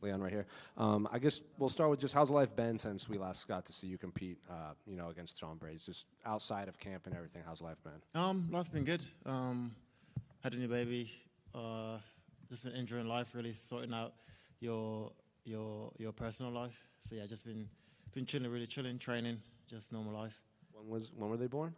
Leon, right here. I guess we'll start with just how's life been since we last got to see you compete, against Sean Brady? Just outside of camp and everything, how's life been? Life's been good. Had a new baby. Just been enjoying life, really sorting out your personal life. So yeah, just been chilling, really chilling, training, just normal life. When were they born?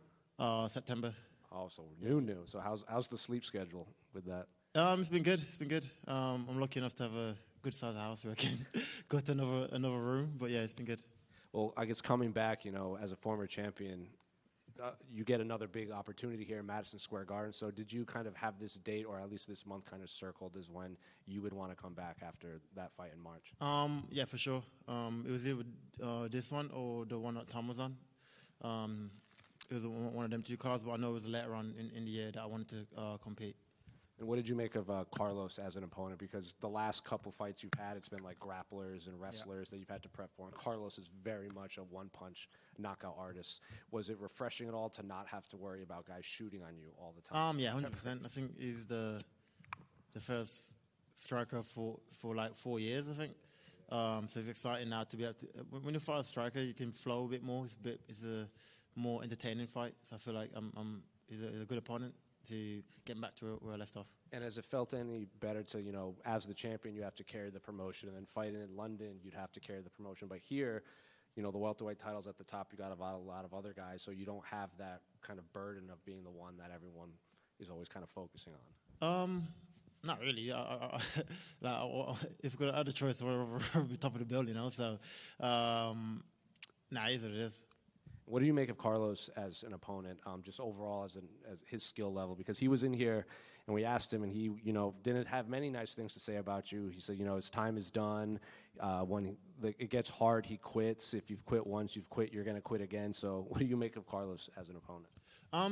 September. Oh, so new. So how's the sleep schedule with that? It's been good. I'm lucky enough to have a good sized house where I can go to another room. But yeah, it's been good. Well, I guess coming back, as a former champion, you get another big opportunity here in Madison Square Garden. So did you kind of have this date, or at least this month, kind of circled as when you would want to come back after that fight in March? Yeah, for sure. It was either this one or the one that Tom was on. It was one of them two cards, but I know it was later on in the year that I wanted to compete. And what did you make of Carlos as an opponent? Because the last couple fights you've had, it's been like grapplers and wrestlers that you've had to prep for. And Carlos is very much a one-punch knockout artist. Was it refreshing at all to not have to worry about guys shooting on you all the time? Yeah, 100%. I think he's the first striker for like 4 years, I think. So it's exciting now to be able to. When you fight a striker, you can flow a bit more. It's a more entertaining fight. So I feel like he's a good opponent to get back to where I left off. And has it felt any better to, as the champion, you have to carry the promotion, and then fighting in London, you'd have to carry the promotion. But here, the welterweight title's at the top. You got a lot of other guys, so you don't have that kind of burden of being the one that everyone is always kind of focusing on. Not really. If we could have the choice, we'd be top of the bill, So, it is what it is. What do you make of Carlos as an opponent, just overall as his skill level? Because he was in here, and we asked him, and he, didn't have many nice things to say about you. He said, his time is done. When it gets hard, he quits. If you've quit once, you've quit. You're going to quit again. So, what do you make of Carlos as an opponent?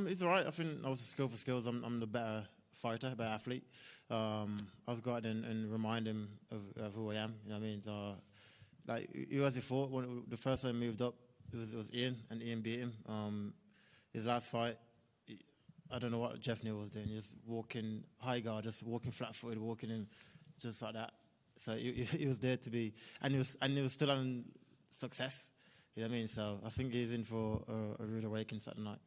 He's all right. I think obviously skill for skills. I'm the better fighter, better athlete. I'll go out and remind him of who I am. You know what I mean? So, he was before when the first time I moved up. It was Ian, and Ian beat him. His last fight, I don't know what Jeff Neal was doing. Just walking high guard, just walking flat-footed, walking in just like that. So he was there to be, and he was still on success. You know what I mean? So I think he's in for a rude awakening Saturday night.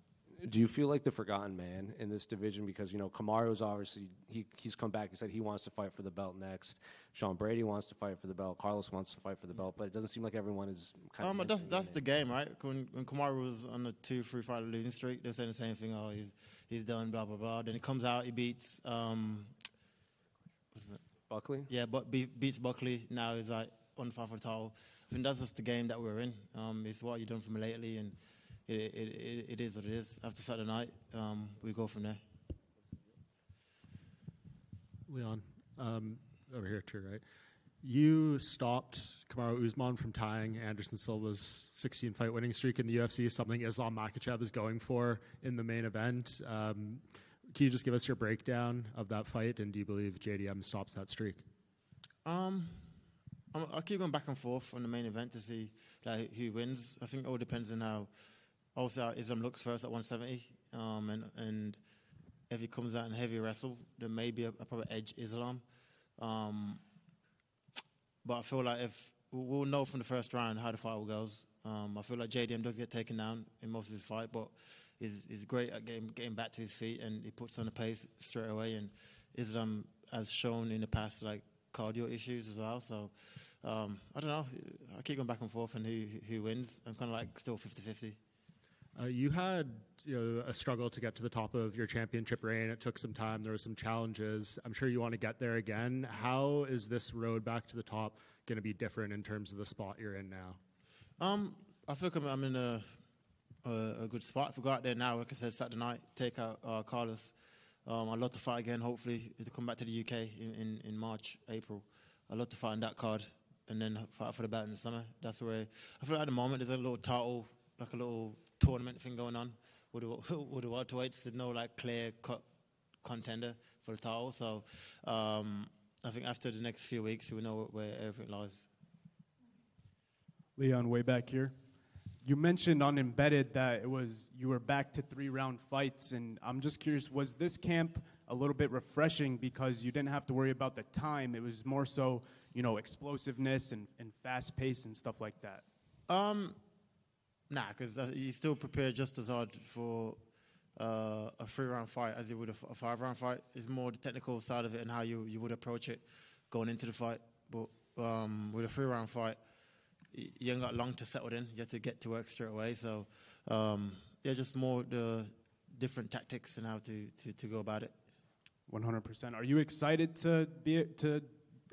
Do you feel like the forgotten man in this division? Because, Kamaru's obviously, he's come back. He said he wants to fight for the belt next. Sean Brady wants to fight for the belt. Carlos wants to fight for the belt. But it doesn't seem like everyone is kind of... That's the game, right? When Kamaru was on a 2-3 fight losing streak, they were saying the same thing. Oh, he's done, blah, blah, blah. Then he comes out, he beats... Buckley? Yeah, but beats Buckley. Now he's like on fight for the title. I think that's just the game that we're in. It's what you've done for me lately, and... It is what it is. After Saturday night, we go from there. Leon, over here too, right? You stopped Kamaru Usman from tying Anderson Silva's 16-fight winning streak in the UFC, something Islam Makhachev is going for in the main event. Can you just give us your breakdown of that fight, and do you believe JDM stops that streak? I keep going back and forth on the main event to see who wins. I think it all depends on how... Also, Islam looks first at 170, and if he comes out in heavy wrestle, there may be a probably edge Islam. But I feel like if we'll know from the first round how the fight goes. I feel like JDM does get taken down in most of his fight, but he's great at getting back to his feet, and he puts on the pace straight away. And Islam has shown in the past cardio issues as well. So I don't know. I keep going back and forth on who wins. I'm kind of still 50-50. You had a struggle to get to the top of your championship reign. It took some time. There were some challenges. I'm sure you want to get there again. How is this road back to the top going to be different in terms of the spot you're in now? I feel like I'm in a good spot. If we go out there now, like I said, Saturday night, take out Carlos. I'd love to fight again, hopefully, to come back to the UK in March, April. I'd love to fight in that card and then fight for the belt in the summer. That's where I feel like at the moment there's a little title, like a little tournament thing going on with the welterweights. There's no clear-cut contender for the title. So I think after the next few weeks, we know where everything lies. Leon, way back here. You mentioned on Embedded that you were back to 3-round fights, and I'm just curious, was this camp a little bit refreshing because you didn't have to worry about the time? It was more so explosiveness and fast pace and stuff like that? Nah, because you still prepare just as hard for a 3-round fight as you would a 5-round fight. It's more the technical side of it and how you would approach it going into the fight. But with a 3-round fight, you ain't got long to settle in. You have to get to work straight away. So, just more the different tactics and how to go about it. 100%. Are you excited to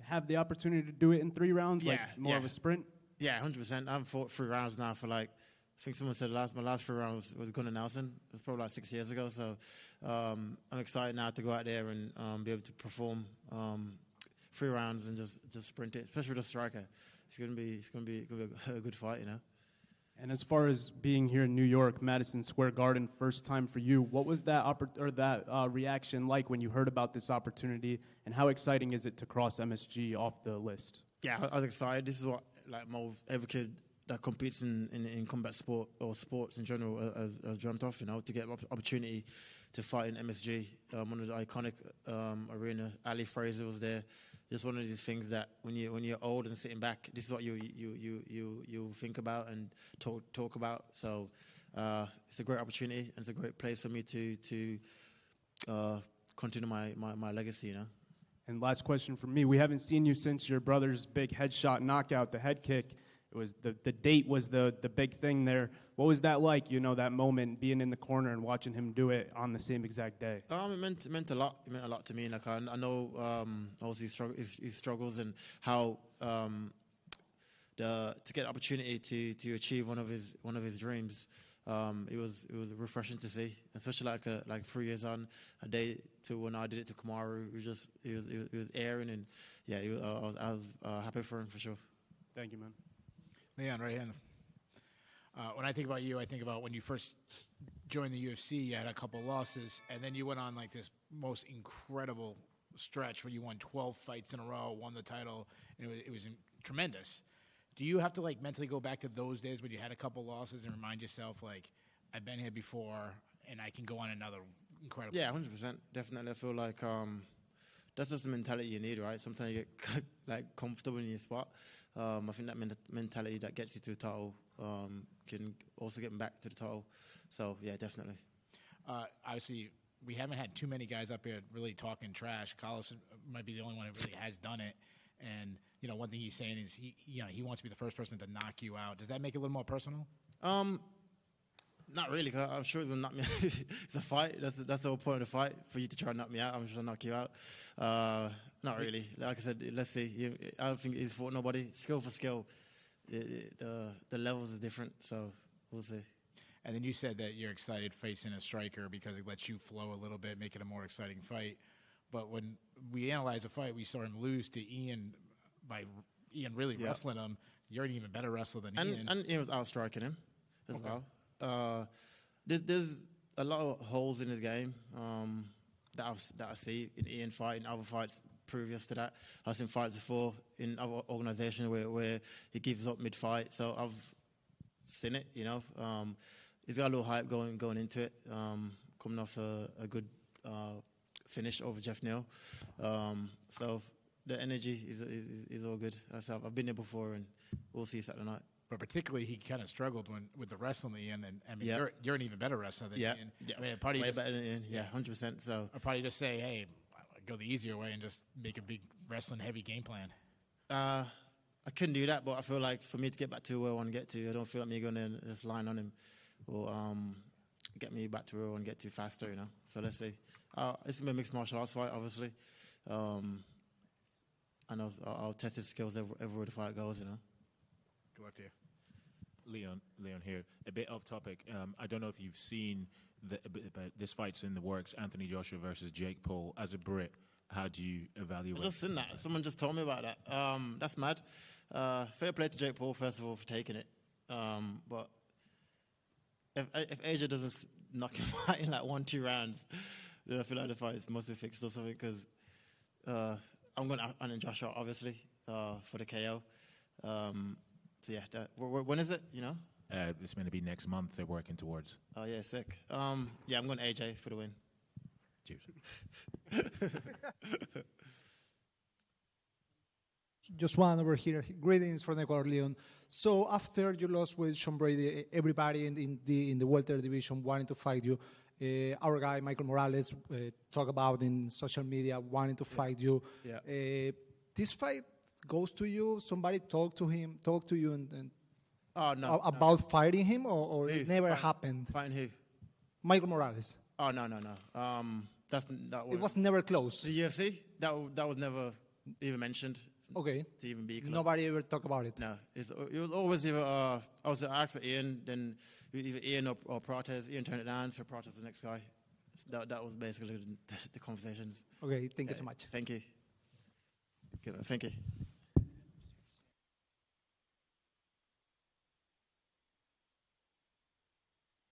have the opportunity to do it in 3 rounds, like more of a sprint? Yeah, 100%. I haven't fought 3 rounds now for I think someone said my last 3 rounds was Gunnar Nelson. It was probably 6 years ago. So I'm excited now to go out there and be able to perform 3 rounds and just sprint it, especially with a striker. It's gonna be a good fight, And as far as being here in New York, Madison Square Garden, first time for you, what was that reaction like when you heard about this opportunity, and how exciting is it to cross MSG off the list? Yeah, I was excited. This is what every kid that competes in combat sport or sports in general has dreamt of, to get opportunity to fight in MSG, one of the iconic arena. Ali Fraser was there. Just one of these things that when you're old and sitting back, this is what you think about and talk about. So it's a great opportunity, and it's a great place for me to continue my legacy. And last question from me: we haven't seen you since your brother's big headshot knockout, the head kick. It was the date was the big thing there. What was that like? That moment, being in the corner and watching him do it on the same exact day. It meant a lot. It meant a lot to me. I know obviously his struggles and how to get opportunity to achieve one of his dreams. It was refreshing to see, especially like 3 years on, a day to when I did it to Kamaru. It was airing, and I was happy for him for sure. Thank you, man. Leon, right hand. When I think about you, I think about when you first joined the UFC, you had a couple losses, and then you went on this most incredible stretch where you won 12 fights in a row, won the title, and it was tremendous. Do you have to mentally go back to those days when you had a couple losses and remind yourself, I've been here before and I can go on another incredible? Yeah, 100%. Definitely. I feel like that's just the mentality you need, right? Sometimes you get comfortable in your spot. I think that mentality that gets you to the title can also get back to the title. So, yeah, definitely. Obviously, we haven't had too many guys up here really talking trash. Carlos might be the only one who really has done it. And, one thing he's saying is he wants to be the first person to knock you out. Does that make it a little more personal? Not really. Cause I'm sure they'll knock me out. It's a fight. That's the whole point of the fight, for you to try and knock me out. I'm sure I'll knock you out. Not really. Like I said, let's see. I don't think he's fought nobody. Skill for skill, the levels is different. So we'll see. And then you said that you're excited facing a striker because it lets you flow a little bit, make it a more exciting fight. But when we analyze a fight, we saw him lose to Ian by Ian really wrestling him. You're an even better wrestler than Ian. And Ian was outstriking him as well. There's a lot of holes in his game that I see in Ian fight, in other fights previous to that. I've seen fights before in other organisations where he gives up mid-fight. So I've seen it, He's got a little hype going into it, coming off a good finish over Jeff Neal. So the energy is all good. I've been there before, and we'll see Saturday night. But particularly, he kind of struggled with the wrestling Ian. And you're an even better wrestler than Ian. Yeah. I mean, way better than Ian. Yeah, 100%. So I'll probably just say, hey, go the easier way and just make a big wrestling heavy game plan. I couldn't do that, but I feel like for me to get back to where I want to get to, I don't feel like me going to just line on him or get me back to where I want to get to faster, So let's see. It's going to be a mixed martial arts fight, obviously. And I'll test his skills everywhere the fight goes, Good luck to you. Leon here. A bit off topic. I don't know if you've seen this fight's in the works, Anthony Joshua versus Jake Paul. As a Brit, how do you evaluate? I've just seen that. Someone just told me about that. That's mad. Fair play to Jake Paul, first of all, for taking it. But if Asia doesn't knock him out in 1-2 rounds, then I feel like the fight must be fixed or something, because I'm going to Anthony Joshua, obviously, for the KO. So yeah, when is it, It's going to be next month they're working towards. Oh, yeah, sick. I'm going AJ for the win. Cheers. Just one over here. Greetings from Ecuador, Leon. So after you lost with Sean Brady, everybody in the welter division wanted to fight you. Our guy Michael Morales talked about in social media wanting to fight you. Yeah. This fight goes to you. Somebody talk to you, and no. about fighting him, or Who? it never happened. Fighting who? Michael Morales. Oh, no. It was never close. The UFC? That was never even mentioned. Okay. To even be close. Nobody ever talk about it. No. It was always either, I was asked for Ian, then either Ian or Protez. Ian turned it down for Protez, the next guy. So that was basically the conversations. Okay, thank you so much. Thank you. Thank you.